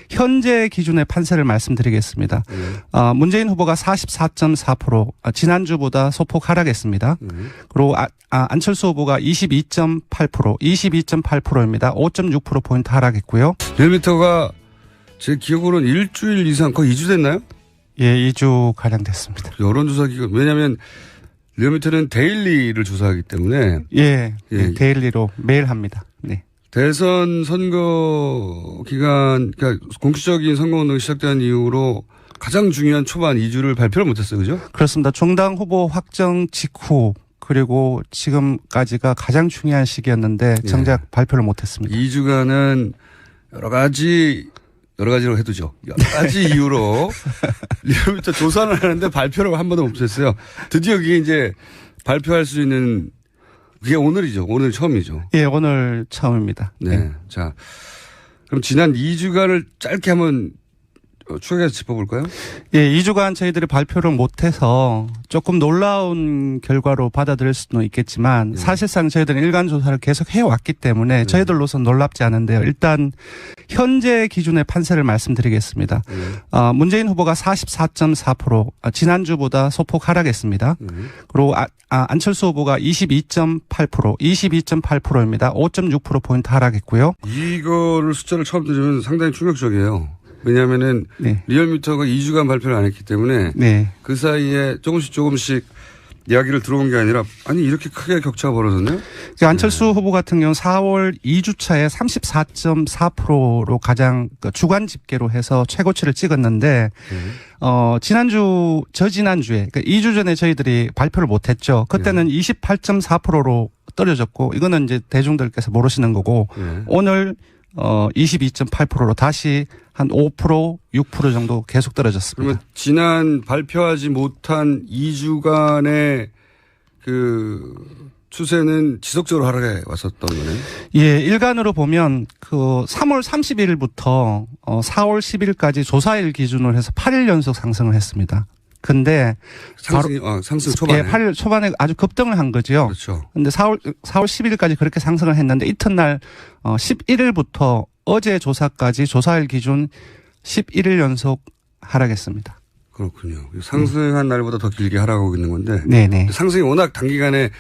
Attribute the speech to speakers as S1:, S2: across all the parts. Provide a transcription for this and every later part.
S1: 현재 기준의 판세를 말씀드리겠습니다. 문재인 후보가 44.4%, 지난주보다 소폭 하락했습니다. 그리고 안철수 후보가 22.8%, 22.8%입니다. 5.6%포인트 하락했고요.
S2: 리얼미터가 제 기억으로는 일주일 이상, 거의 2주 됐나요?
S1: 예, 2주 가량 됐습니다.
S2: 여론조사 기간, 왜냐하면 리얼미터는 데일리를 조사하기 때문에.
S1: 예. 데일리로 매일 합니다. 네.
S2: 대선 선거 기간, 그러니까 공식적인 선거운동이 시작된 이후로 가장 중요한 초반 2주를 발표를 못했어요. 그죠?
S1: 그렇습니다. 정당 후보 확정 직후 그리고 지금까지가 가장 중요한 시기였는데 정작 발표를 못했습니다.
S2: 2주간은 여러 가지로 해두죠. 여러 가지 이유로 리얼미터 조사를 하는데 발표를 한 번도 못했어요. 드디어 그게 이제 발표할 수 있는 그게 오늘이죠. 오늘 처음이죠.
S1: 예, 오늘 처음입니다.
S2: 네. 자, 그럼 지난 2주간을 짧게 한번 추가해서 짚어볼까요?
S1: 예, 2주간 저희들이 발표를 못해서 조금 놀라운 결과로 받아들일 수도 있겠지만 사실상 저희들은 일간 조사를 계속 해왔기 때문에 저희들로서는 놀랍지 않은데요. 일단 현재 기준의 판세를 말씀드리겠습니다. 문재인 후보가 44.4%, 지난주보다 소폭 하락했습니다. 그리고 안철수 후보가 22.8%, 22.8%입니다. 5.6%포인트 하락했고요.
S2: 이거를 숫자를 처음 들으면 상당히 충격적이에요. 왜냐하면은 리얼미터가 2주간 발표를 안 했기 때문에 그 사이에 조금씩 이야기를 들어온 게 아니라 아니 이렇게 크게 격차가 벌어졌네요.
S1: 안철수 후보 같은 경우는 4월 2주차에 34.4%로 가장 주간 집계로 해서 최고치를 찍었는데 저지난주에 그러니까 2주 전에 저희들이 발표를 못했죠. 그때는 28.4%로 떨어졌고 이거는 이제 대중들께서 모르시는 거고 오늘 22.8%로 다시 한 5%, 6% 정도 계속 떨어졌습니다.
S2: 그러면 지난 발표하지 못한 2주간의 그 추세는 지속적으로 하락해 왔었던 거네요.
S1: 예, 일간으로 보면 그 3월 30일부터 4월 10일까지 조사일 기준으로 해서 8일 연속 상승을 했습니다. 근데
S2: 상승 초반에.
S1: 예, 8일 초반에 아주 급등을 한 거죠.
S2: 그렇죠.
S1: 근데 4월 10일까지 그렇게 상승을 했는데 이튿날 11일부터 어제 조사까지 조사일 기준 11일 연속 하락했습니다.
S2: 그렇군요. 상승한 날보다 더 길게 하락하고 있는 건데.
S1: 네네.
S2: 상승이 워낙 단기간에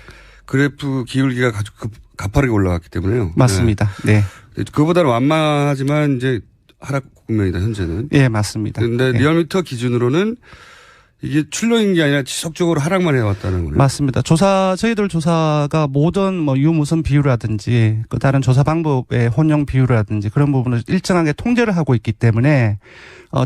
S2: 그래프 기울기가 아주 가파르게 올라갔기 때문에요.
S1: 맞습니다. 네.
S2: 그보다는 완만하지만 이제 하락 국면이다 현재는.
S1: 예, 맞습니다.
S2: 그런데 리얼미터 기준으로는 이게 출렁인 게 아니라 지속적으로 하락만 해왔다는 거네요.
S1: 맞습니다. 저희들 조사가 모든 유무선 비율이라든지 그 다른 조사 방법의 혼용 비율이라든지 그런 부분을 일정하게 통제를 하고 있기 때문에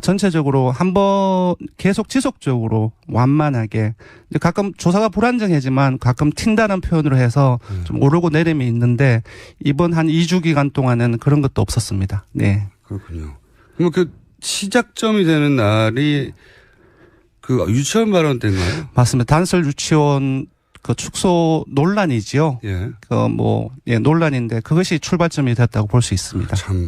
S1: 전체적으로 한번 계속 지속적으로 완만하게 가끔 조사가 불안정해지만 가끔 튄다는 표현으로 해서 좀 오르고 내림이 있는데 이번 한 2주 기간 동안은 그런 것도 없었습니다. 네.
S2: 그렇군요. 그럼 그 시작점이 되는 날이 그 유치원 발언 때인가요?
S1: 맞습니다. 단설 유치원 그 축소 논란이지요.
S2: 예.
S1: 논란인데 그것이 출발점이 됐다고 볼 수 있습니다.
S2: 참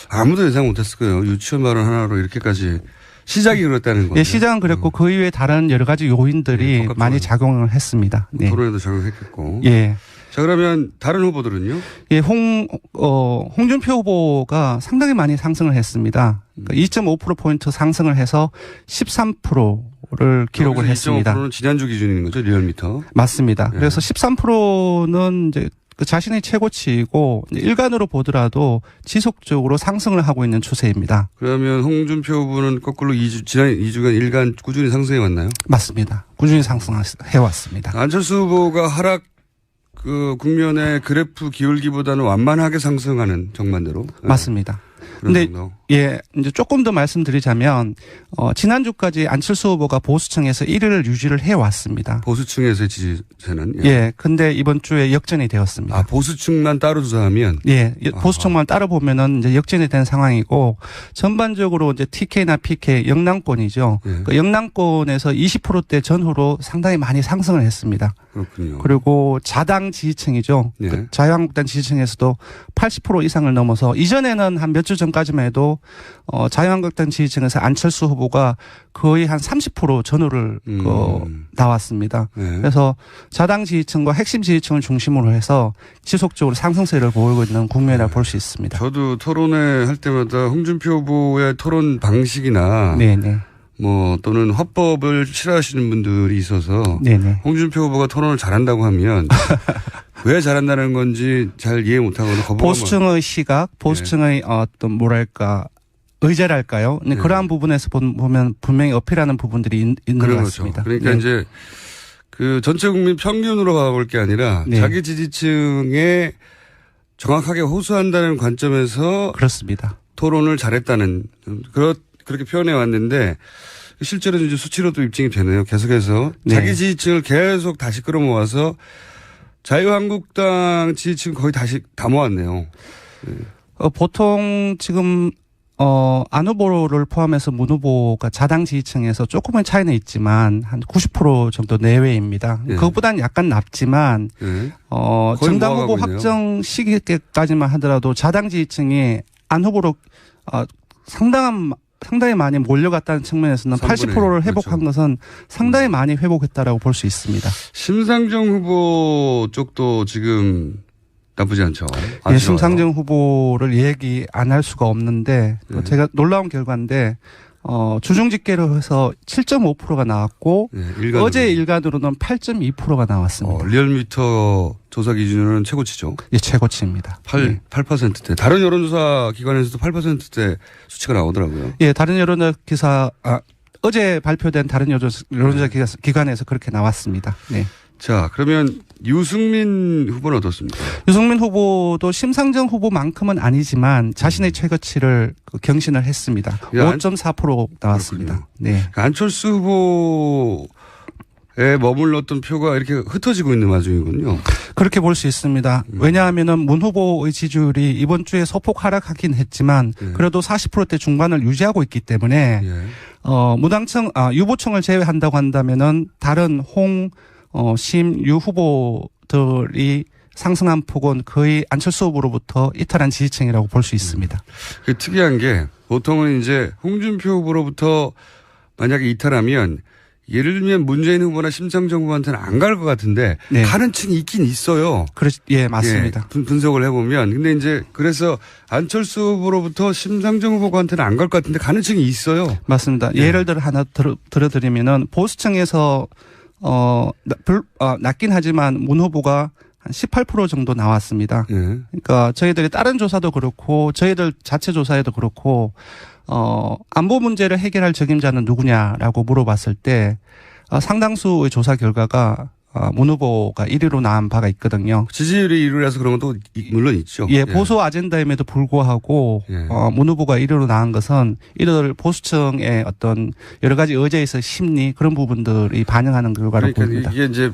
S2: 아무도 예상 못했을 거예요. 유치원 발언 하나로 이렇게까지 시작이 그렇다는 거예요.
S1: 예, 시작은 그랬고 그 이외에 다른 여러 가지 요인들이 많이 작용을 했습니다. 네.
S2: 토론에도 작용했겠고.
S1: 예.
S2: 자, 그러면 다른 후보들은요?
S1: 예, 홍준표 후보가 상당히 많이 상승을 했습니다. 그러니까 2.5%포인트 상승을 해서 13%를 기록을 했습니다.
S2: 2.5%는 지난주 기준인 거죠, 리얼미터?
S1: 맞습니다. 그래서 13%는 이제 그 자신의 최고치이고 일간으로 보더라도 지속적으로 상승을 하고 있는 추세입니다.
S2: 그러면 홍준표 후보는 거꾸로 지난 2주간 일간 꾸준히 상승해 왔나요?
S1: 맞습니다. 꾸준히 상승해 왔습니다.
S2: 안철수 후보가 하락 그 국면의 그래프 기울기보다는 완만하게 상승하는 정반대로.
S1: 맞습니다. 근데 예, 이제 조금 더 말씀드리자면 지난주까지 안철수 후보가 보수층에서 1위를 유지를 해 왔습니다.
S2: 보수층에서의 지지세는
S1: 예, 근데 이번 주에 역전이 되었습니다.
S2: 아, 보수층만 따로 조사하면
S1: 예, 보수층만 따로 보면은 이제 역전이 된 상황이고 전반적으로 이제 TK나 PK 영남권이죠.
S2: 예.
S1: 그 영남권에서 20%대 전후로 상당히 많이 상승을 했습니다.
S2: 그렇군요.
S1: 그리고 자당 지지층이죠.
S2: 예.
S1: 그 자유한국당 지지층에서도 80% 이상을 넘어서 이전에는 한 몇 주 전까지만 해도 자유한국당 지지층에서 안철수 후보가 거의 한 30% 전후를 나왔습니다.
S2: 네.
S1: 그래서 자당 지지층과 핵심 지지층을 중심으로 해서 지속적으로 상승세를 보이고 있는 국면이라고 볼 수 있습니다.
S2: 저도 토론회 할 때마다 홍준표 후보의 토론 방식이나
S1: 네네.
S2: 뭐 또는 화법을 싫어하시는 분들이 있어서
S1: 네네.
S2: 홍준표 후보가 토론을 잘한다고 하면 왜 잘한다는 건지 잘 이해 못하거나
S1: 보수층의 시각, 보수층의 어떤 뭐랄까 의제랄까요?
S2: 네.
S1: 그러한 부분에서 보면 분명히 어필하는 부분들이 있는 것 같습니다.
S2: 그러니까
S1: 네.
S2: 이제 그 전체 국민 평균으로 가볼 게 아니라
S1: 네.
S2: 자기 지지층에 정확하게 호소한다는 관점에서
S1: 그렇습니다.
S2: 토론을 잘했다는 그렇게 표현해 왔는데 실제로는 이제 수치로도 입증이 되네요. 계속해서
S1: 네.
S2: 자기 지지층을 계속 다시 끌어모아서 자유한국당 지지층 거의 다시 다 모았네요. 네.
S1: 보통 지금 안 후보를 포함해서 문 후보가 자당 지지층에서 조금의 차이는 있지만 한 90% 정도 내외입니다.
S2: 네.
S1: 그것보다는 약간 낮지만
S2: 네.
S1: 정당
S2: 모아가고
S1: 후보
S2: 있네요.
S1: 확정 시기까지만 하더라도 자당 지지층이 안 후보로 상당히 많이 몰려갔다는 측면에서는 80%를 회복한
S2: 그렇죠.
S1: 것은 상당히 많이 회복했다라고 볼 수 있습니다.
S2: 심상정 후보 쪽도 지금 나쁘지 않죠.
S1: 예, 심상정 후보를 얘기 안 할 수가 없는데
S2: 네.
S1: 제가 놀라운 결과인데 주중 집계로 해서 7.5%가 나왔고
S2: 네,
S1: 어제 일간으로는 8.2%가 나왔습니다.
S2: 리얼미터 조사 기준으로는 최고치죠.
S1: 예, 최고치입니다.
S2: 8%대. 다른 여론조사 기관에서도 8%대 수치가 나오더라고요.
S1: 예, 다른 여론조사 어제 발표된 다른 여론조사 기관에서 그렇게 나왔습니다. 네.
S2: 자, 그러면 유승민 후보는 어떻습니까?
S1: 유승민 후보도 심상정 후보만큼은 아니지만 자신의 최고치를 경신을 했습니다. 5.4% 나왔습니다.
S2: 그렇군요.
S1: 네.
S2: 안철수 후보에 머물렀던 표가 이렇게 흩어지고 있는 와중이군요.
S1: 그렇게 볼 수 있습니다. 왜냐하면은 문 후보의 지지율이 이번 주에 소폭 하락하긴 했지만 그래도 40%대 중반을 유지하고 있기 때문에 유보층을 제외한다고 한다면은 다른 심, 유 후보들이 상승한 폭은 거의 안철수 후보로부터 이탈한 지지층이라고 볼 수 있습니다.
S2: 그 특이한 게 보통은 이제 홍준표 후보로부터 만약에 이탈하면 예를 들면 문재인 후보나 심상정 후보한테는 안 갈 것 같은데
S1: 네.
S2: 가는 층이 있긴 있어요.
S1: 예, 맞습니다.
S2: 예, 분석을 해보면. 근데 이제 그래서 안철수 후보로부터 심상정 후보한테는 안 갈 것 같은데 가는 층이 있어요.
S1: 맞습니다.
S2: 네.
S1: 예를 들어 하나 들어드리면은 보수층에서 낮긴 하지만 문 후보가 한 18% 정도 나왔습니다.
S2: 예.
S1: 그러니까 저희들이 다른 조사도 그렇고 저희들 자체 조사에도 그렇고 안보 문제를 해결할 적임자는 누구냐라고 물어봤을 때 상당수의 조사 결과가 문 후보가 1위로 나온 바가 있거든요.
S2: 지지율이 1위라서 그런 것도 물론 있죠.
S1: 예, 보수 아젠다임에도 불구하고 문 후보가 1위로 나온 것은 이들 보수층의 어떤 여러 가지 의제에서 심리 그런 부분들이 반영하는 결과로
S2: 그러니까
S1: 보입니다.
S2: 이게 이제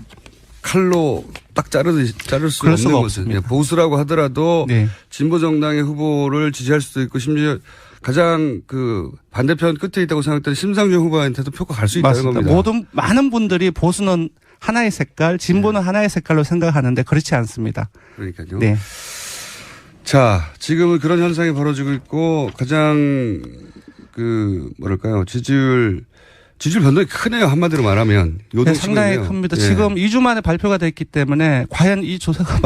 S2: 칼로 딱 자를 수
S1: 그럴
S2: 없는
S1: 수가
S2: 것은
S1: 없습니다.
S2: 보수라고 하더라도
S1: 네.
S2: 진보 정당의 후보를 지지할 수도 있고 심지어 가장 그 반대편 끝에 있다고 생각되는 심상정 후보한테도 표가 갈 수 있다는
S1: 맞습니다.
S2: 겁니다.
S1: 많은 분들이 보수는 하나의 색깔, 진보는 하나의 색깔로 생각하는데 그렇지 않습니다.
S2: 그러니까요.
S1: 네.
S2: 자, 지금은 그런 현상이 벌어지고 있고 가장 지지율 변동이 크네요. 한마디로 말하면.
S1: 네, 상당히 큽니다.
S2: 예.
S1: 지금 2주 만에 발표가 됐기 때문에 과연 이 조사가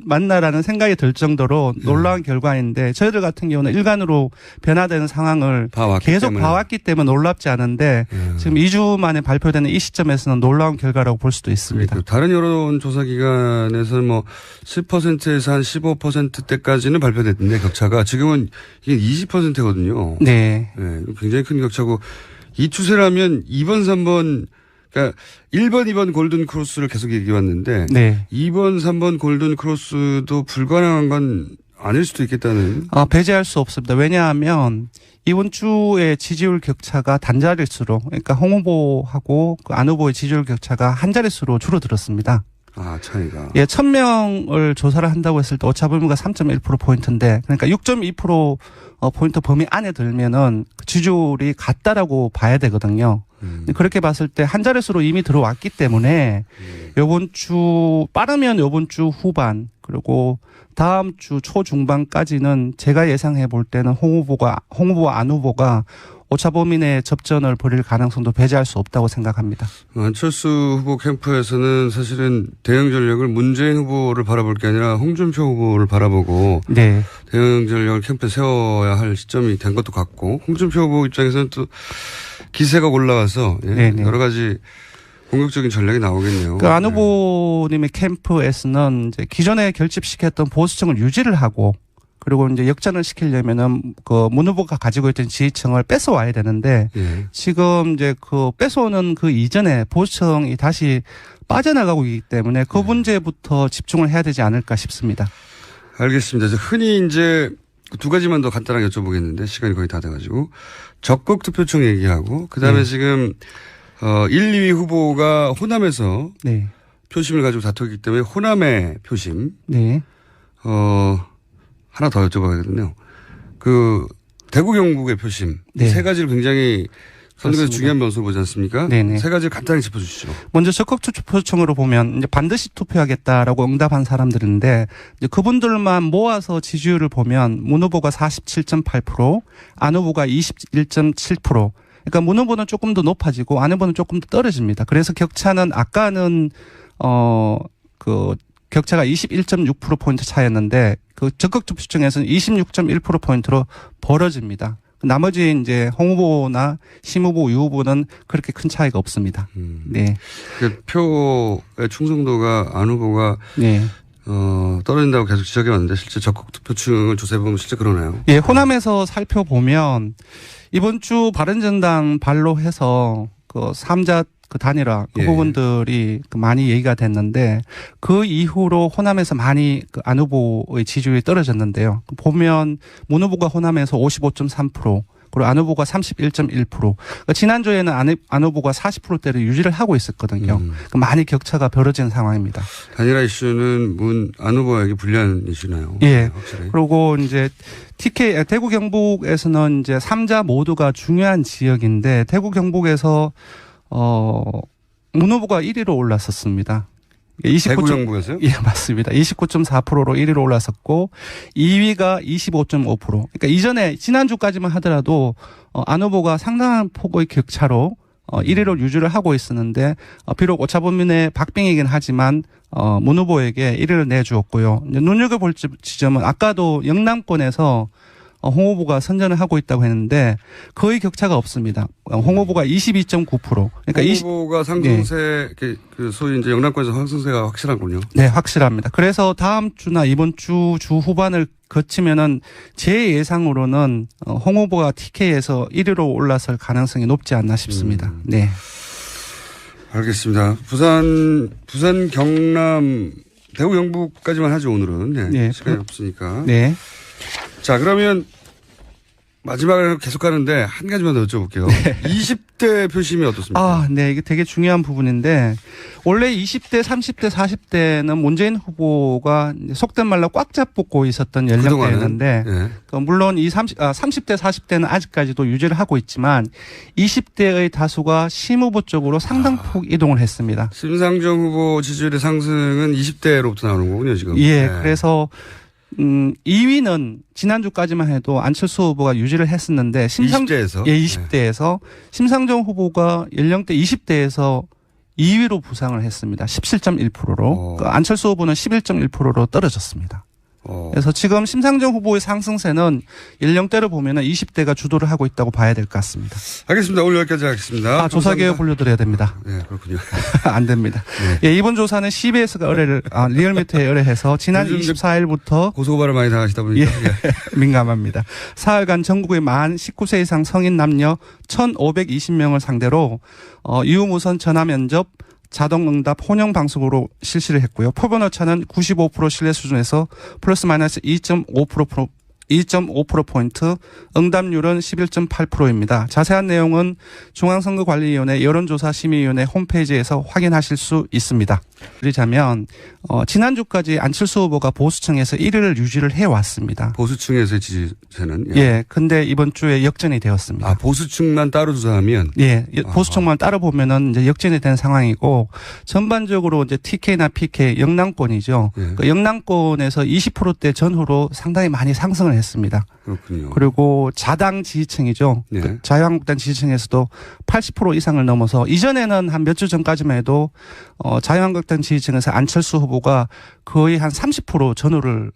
S1: 맞나라는 생각이 들 정도로 놀라운 결과인데 저희들 같은 경우는 일간으로 변화되는 상황을 계속 봐왔기 때문에 놀랍지 않은데 지금 2주 만에 발표되는 이 시점에서는 놀라운 결과라고 볼 수도 있습니다.
S2: 그러니까 다른 여론조사 기관에서는 뭐 10%에서 한 15%대까지는 발표됐는데 격차가 지금은 이게 20%거든요.
S1: 네.
S2: 네. 굉장히 큰 격차고 이 추세라면 2번, 3번, 그러니까 1번, 2번 골든 크로스를 계속 얘기해 왔는데
S1: 네.
S2: 2번, 3번 골든 크로스도 불가능한 건 아닐 수도 있겠다는.
S1: 배제할 수 없습니다. 왜냐하면 이번 주에 지지율 격차가 단자릿수로 그러니까 홍 후보하고 안 후보의 지지율 격차가 한 자릿수로 줄어들었습니다.
S2: 차이가.
S1: 예, 1000명을 조사를 한다고 했을 때 오차범위가 3.1%포인트인데 그러니까 6.2%포인트 범위 안에 들면은 지지율이 같다라고 봐야 되거든요. 그렇게 봤을 때 한 자릿수로 이미 들어왔기 때문에 빠르면 요번 주 후반 그리고 다음 주 초중반까지는 제가 예상해 볼 때는 홍 후보와 안 후보가 오차 범위 내 접전을 벌일 가능성도 배제할 수 없다고 생각합니다.
S2: 안철수 후보 캠프에서는 사실은 대응 전략을 문재인 후보를 바라볼 게 아니라 홍준표 후보를 바라보고
S1: 네.
S2: 대응 전략을 캠프에 세워야 할 시점이 된 것도 같고 홍준표 후보 입장에서는 또 기세가 올라와서 여러 가지 공격적인 전략이 나오겠네요.
S1: 그 안 후보님의 캠프에서는 이제 기존에 결집시켰던 보수층을 유지를 하고 그리고 이제 역전을 시키려면은 그 문 후보가 가지고 있던 지지층을 뺏어와야 되는데 지금 이제 그 뺏어오는 그 이전에 보수층이 다시 빠져나가고 있기 때문에 그 문제부터 집중을 해야 되지 않을까 싶습니다.
S2: 알겠습니다. 흔히 이제 두 가지만 더 간단하게 여쭤보겠는데 시간이 거의 다 돼가지고 적극 투표층 얘기하고 그다음에 지금 1, 2위 후보가 호남에서
S1: 네.
S2: 표심을 가지고 다투기 때문에 호남의 표심.
S1: 네.
S2: 하나 더 여쭤봐야겠네요. 그 대구 경북의 표심.
S1: 네.
S2: 세 가지를 굉장히 선거에서 중요한 변수로 보지 않습니까?
S1: 네네.
S2: 세 가지를 간단히 짚어주시죠.
S1: 먼저 적극 투표층으로 보면 이제 반드시 투표하겠다라고 응답한 사람들인데 이제 그분들만 모아서 지지율을 보면 문 후보가 47.8%, 안 후보가 21.7%. 그러니까 문 후보는 조금 더 높아지고 안 후보는 조금 더 떨어집니다. 그래서 격차는 아까는 격차가 21.6%포인트 차였는데 그 적극 투표층에서는 26.1%포인트로 벌어집니다. 나머지 이제 홍 후보나 심 후보, 유 후보는 그렇게 큰 차이가 없습니다. 네.
S2: 그 표의 충성도가 안 후보가
S1: 네.
S2: 떨어진다고 계속 지적해 왔는데 실제 적극 투표층을 조사해보면 실제 그러네요.
S1: 예, 호남에서 살펴보면 이번 주 바른정당 발로해서 그 3자 그 단일화 그 부분들이 많이 얘기가 됐는데 그 이후로 호남에서 많이 그 안 후보의 지지율이 떨어졌는데요. 보면 문 후보가 호남에서 55.3% 그리고 안 후보가 31.1%. 그러니까 지난주에는 안 후보가 40%대를 유지를 하고 있었거든요. 그러니까 많이 격차가 벌어진 상황입니다.
S2: 단일화 이슈는 안 후보에게 불리한 이슈나요?
S1: 예.
S2: 확실히.
S1: 그리고 이제 대구 경북에서는 이제 3자 모두가 중요한 지역인데 대구 경북에서 문 후보가 1위로 올랐었습니다.
S2: 대구 경북에서요?
S1: 예, 맞습니다. 29.4%로 1위로 올랐었고 2위가 25.5%. 그러니까 이전에 지난주까지만 하더라도 안 후보가 상당한 폭의 격차로 1위로 유지를 하고 있었는데 비록 오차범위 내 박빙이긴 하지만 문 후보에게 1위를 내주었고요. 눈여겨볼 지점은 아까도 영남권에서 홍 후보가 선전을 하고 있다고 했는데 거의 격차가 없습니다. 홍 후보가 22.9%. 그러니까
S2: 홍 후보가 상승세, 그 소위 이제 영남권에서 상승세가 확실하군요.
S1: 네, 확실합니다. 그래서 다음 주나 이번 주 후반을 거치면은 제 예상으로는 홍 후보가 TK에서 1위로 올라설 가능성이 높지 않나 싶습니다. 네.
S2: 알겠습니다. 부산, 경남, 대구, 경북까지만 하죠 오늘은. 네.
S1: 네.
S2: 시간이 없으니까.
S1: 네.
S2: 자, 그러면 마지막으로 계속 가는데 한 가지만 더 여쭤볼게요. 네. 20대 표심이 어떻습니까?
S1: 네. 이게 되게 중요한 부분인데 원래 20대, 30대, 40대는 문재인 후보가 속된 말로 꽉 잡고 있었던 연령대였는데
S2: 네.
S1: 물론 30대, 40대는 아직까지도 유지를 하고 있지만 20대의 다수가 심 후보 쪽으로 상당폭 이동을 했습니다.
S2: 심상정 후보 지지율의 상승은 20대로부터 나오는 거군요, 지금.
S1: 예.
S2: 네.
S1: 그래서 2위는 지난주까지만 해도 안철수 후보가 유지를 했었는데
S2: 20대에서?
S1: 예, 20대에서 심상정 후보가 연령대 20대에서 2위로 부상을 했습니다. 17.1%로. 그러니까 안철수 후보는 11.1%로 떨어졌습니다. 그래서 지금 심상정 후보의 상승세는 연령대를 보면은 20대가 주도를 하고 있다고 봐야 될 것 같습니다.
S2: 알겠습니다. 오늘 여기까지 하겠습니다.
S1: 조사개혁 불려드려야 됩니다.
S2: 네, 그렇군요.
S1: 안 됩니다. 네. 예, 이번 조사는 CBS가 리얼미터에 의뢰해서 지난 24일부터
S2: 고소고발을 많이 당하시다 보니까
S1: 민감합니다. 사흘간 전국의 만 19세 이상 성인 남녀 1,520명을 상대로 유무선 전화면접 자동응답 혼용 방식으로 실시를 했고요. 표본 오차는 95% 신뢰 수준에서 플러스 마이너스 2.5%포인트, 응답률은 11.8%입니다. 자세한 내용은 중앙선거관리위원회 여론조사심의위원회 홈페이지에서 확인하실 수 있습니다. 드리자면 지난주까지 안철수 후보가 보수층에서 1위를 유지를 해왔습니다.
S2: 보수층에서의 지지세는?
S1: 예. 근데 이번 주에 역전이 되었습니다.
S2: 아, 보수층만 따로 조사하면?
S1: 예. 보수층만 따로 보면은 이제 역전이 된 상황이고 전반적으로 이제 TK나 PK 영남권이죠.
S2: 예.
S1: 그 영남권에서 20%대 전후로 상당히 많이 상승을 했습니다.
S2: 그렇군요.
S1: 그리고 자당 지지층이죠.
S2: 예.
S1: 그 자유한국당 지지층에서도 80% 이상을 넘어서 이전에는 한 몇 주 전까지만 해도 자유한국당 지지층에서 안철수 후보가 거의 한 30% 전후를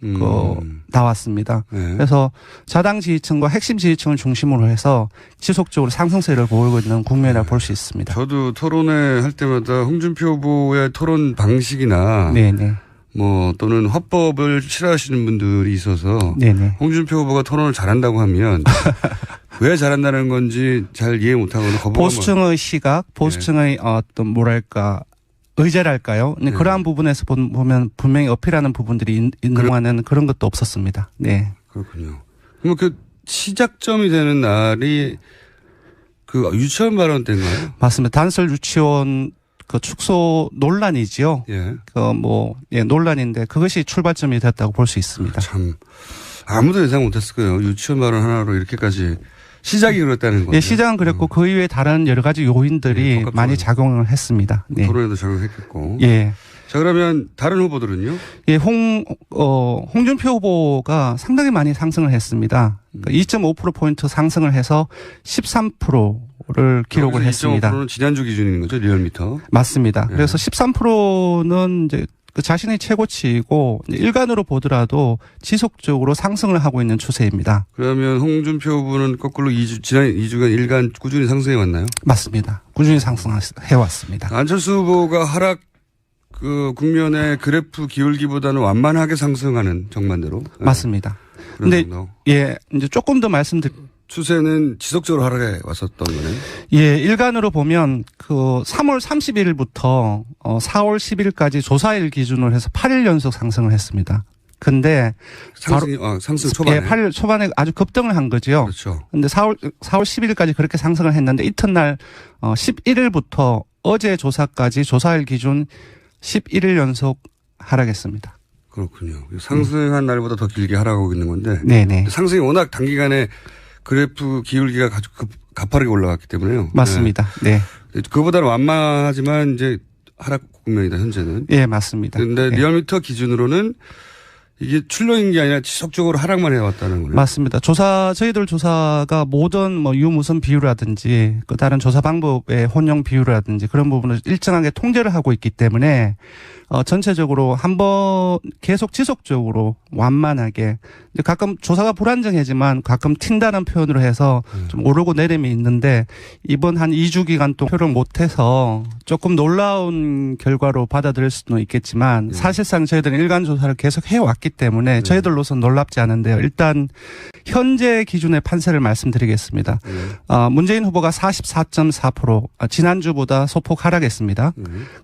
S1: 나왔습니다.
S2: 예.
S1: 그래서 자당 지지층과 핵심 지지층을 중심으로 해서 지속적으로 상승세를 보이고 있는 국면이라고 볼 수 있습니다.
S2: 저도 토론회 할 때마다 홍준표 후보의 토론 방식이나
S1: 네네.
S2: 뭐 또는 화법을 싫어하시는 분들이 있어서
S1: 네네.
S2: 홍준표 후보가 토론을 잘한다고 하면 왜 잘한다는 건지 잘 이해 못하거나
S1: 보수층의 시각, 보수층의 어떤 뭐랄까 의제랄까요? 네. 그러한 부분에서 보면 분명히 어필하는 부분들이 있는 동안에는 그런 것도 없었습니다. 네.
S2: 그렇군요. 그럼 그 시작점이 되는 날이 그 유치원 발언 때인가요?
S1: 맞습니다. 단설 유치원 그 축소 논란이지요.
S2: 예.
S1: 논란인데 그것이 출발점이 됐다고 볼 수 있습니다.
S2: 참 아무도 예상 못했을 거예요. 유치원 발언 하나로 이렇게까지 시작이 그렇다는 거예요.
S1: 예, 시작은 그랬고 그 이외에 다른 여러 가지 요인들이 많이 작용을 했습니다. 네.
S2: 토론에도 작용했겠고.
S1: 예.
S2: 자, 그러면 다른 후보들은요?
S1: 예, 홍준표 후보가 상당히 많이 상승을 했습니다. 그러니까 2.5%포인트 상승을 해서 13%를 기록을 했습니다.
S2: 2.5%는 지난주 기준인 거죠? 리얼미터.
S1: 맞습니다.
S2: 예.
S1: 그래서 13%는 이제 그 자신의 최고치이고 일간으로 보더라도 지속적으로 상승을 하고 있는 추세입니다.
S2: 그러면 홍준표 후보는 거꾸로 지난 2주간 일간 꾸준히 상승해 왔나요?
S1: 맞습니다. 꾸준히 상승해 왔습니다.
S2: 안철수 후보가 하락 그 국면의 그래프 기울기보다는 완만하게 상승하는 정반대로.
S1: 맞습니다.
S2: 그런데
S1: 예, 이제 조금 더
S2: 추세는 지속적으로 하락해 왔었던 거네.
S1: 예, 일간으로 보면 그 3월 30일부터 4월 10일까지 조사일 기준으로 해서 8일 연속 상승을 했습니다. 근데
S2: 상승 초반에.
S1: 예, 8일 초반에 아주 급등을 한 거죠.
S2: 그렇죠.
S1: 근데 4월 10일까지 그렇게 상승을 했는데 이튿날 11일부터 어제 조사까지 조사일 기준 11일 연속 하락했습니다.
S2: 그렇군요. 상승한 날보다 더 길게 하락하고 있는 건데.
S1: 네네.
S2: 상승이 워낙 단기간에 그래프 기울기가 아주 가파르게 올라갔기 때문에요.
S1: 맞습니다. 네.
S2: 그보다는 완만하지만 이제 하락 국면이다, 현재는.
S1: 예, 맞습니다.
S2: 그런데
S1: 네.
S2: 리얼미터 기준으로는 이게 출렁인 게 아니라 지속적으로 하락만 해왔다는 거예요.
S1: 맞습니다. 저희들 조사가 모든 유무선 비율이라든지 그 다른 조사 방법의 혼용 비율이라든지 그런 부분을 일정하게 통제를 하고 있기 때문에 전체적으로 한번 계속 지속적으로 완만하게 가끔 조사가 불안정해지만 가끔 튄다는 표현으로 해서 좀 오르고 내림이 있는데 이번 한 2주 기간 동안 표를 못해서 조금 놀라운 결과로 받아들일 수도 있겠지만 사실상 저희들은 일간 조사를 계속 해왔기 때문에 저희들로서는 놀랍지 않은데요. 일단 현재 기준의 판세를 말씀드리겠습니다. 문재인 후보가 44.4% 지난주보다 소폭 하락했습니다.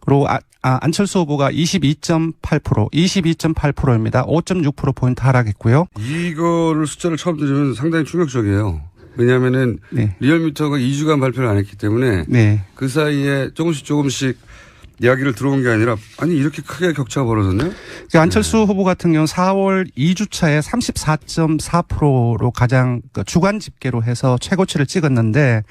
S1: 그리고 안철수 후보가 22.8%입니다. 5.6%포인트 하락했고요.
S2: 이거를 숫자를 처음 들으면 상당히 충격적이에요. 왜냐하면은 리얼미터가 2주간 발표를 안 했기 때문에 그 사이에 조금씩 이야기를 들어온 게 아니라 아니 이렇게 크게 격차가 벌어졌네요.
S1: 안철수 후보 같은 경우는 4월 2주차에 34.4%로 가장 주간 집계로 해서 최고치를 찍었는데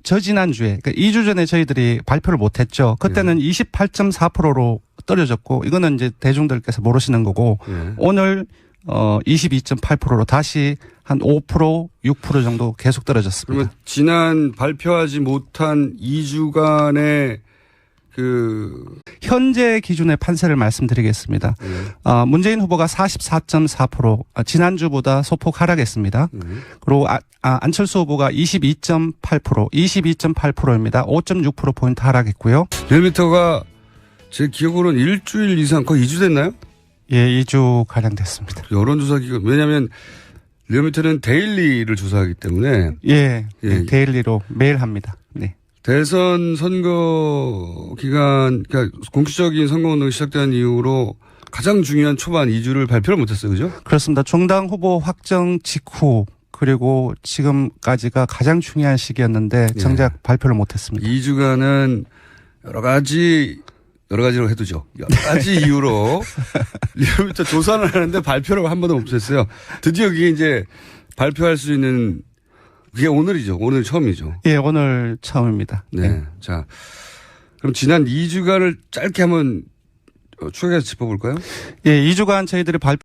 S1: 저지난주에 그러니까 2주 전에 저희들이 발표를 못했죠. 그때는 28.4%로 떨어졌고 이거는 이제 대중들께서 모르시는 거고 오늘 22.8%로 다시 한 5%, 6% 정도 계속 떨어졌습니다.
S2: 그러면 지난 발표하지 못한 2주간의
S1: 현재 기준의 판세를 말씀드리겠습니다. 문재인 후보가 44.4% 지난주보다 소폭 하락했습니다. 그리고 안철수 후보가 22.8%입니다. 5.6%포인트 하락했고요.
S2: 리얼미터가 제 기억으로는 일주일 이상 거의 2주 됐나요?
S1: 예, 2주 가량 됐습니다.
S2: 여론조사 기간 왜냐하면 리얼미터는 데일리를 조사하기 때문에
S1: 데일리로 매일 합니다. 네.
S2: 대선 선거 기간 그러니까 공식적인 선거운동이 시작된 이후로 가장 중요한 초반 2주를 발표를 못했어요, 그죠?
S1: 그렇습니다. 정당 후보 확정 직후 그리고 지금까지가 가장 중요한 시기였는데 정작 발표를 못했습니다.
S2: 2주간은 여러 가지로 해두죠. 여러 가지 이유로 리얼미터 조사를 하는데 발표를 한 번도 못했어요. 드디어 그게 이제 발표할 수 있는 그게 오늘이죠. 오늘 처음이죠.
S1: 예, 오늘 처음입니다.
S2: 네. 자, 그럼 지난 2주간을 짧게 한번 추격해서 짚어볼까요?
S1: 예, 2주간 저희들이 발표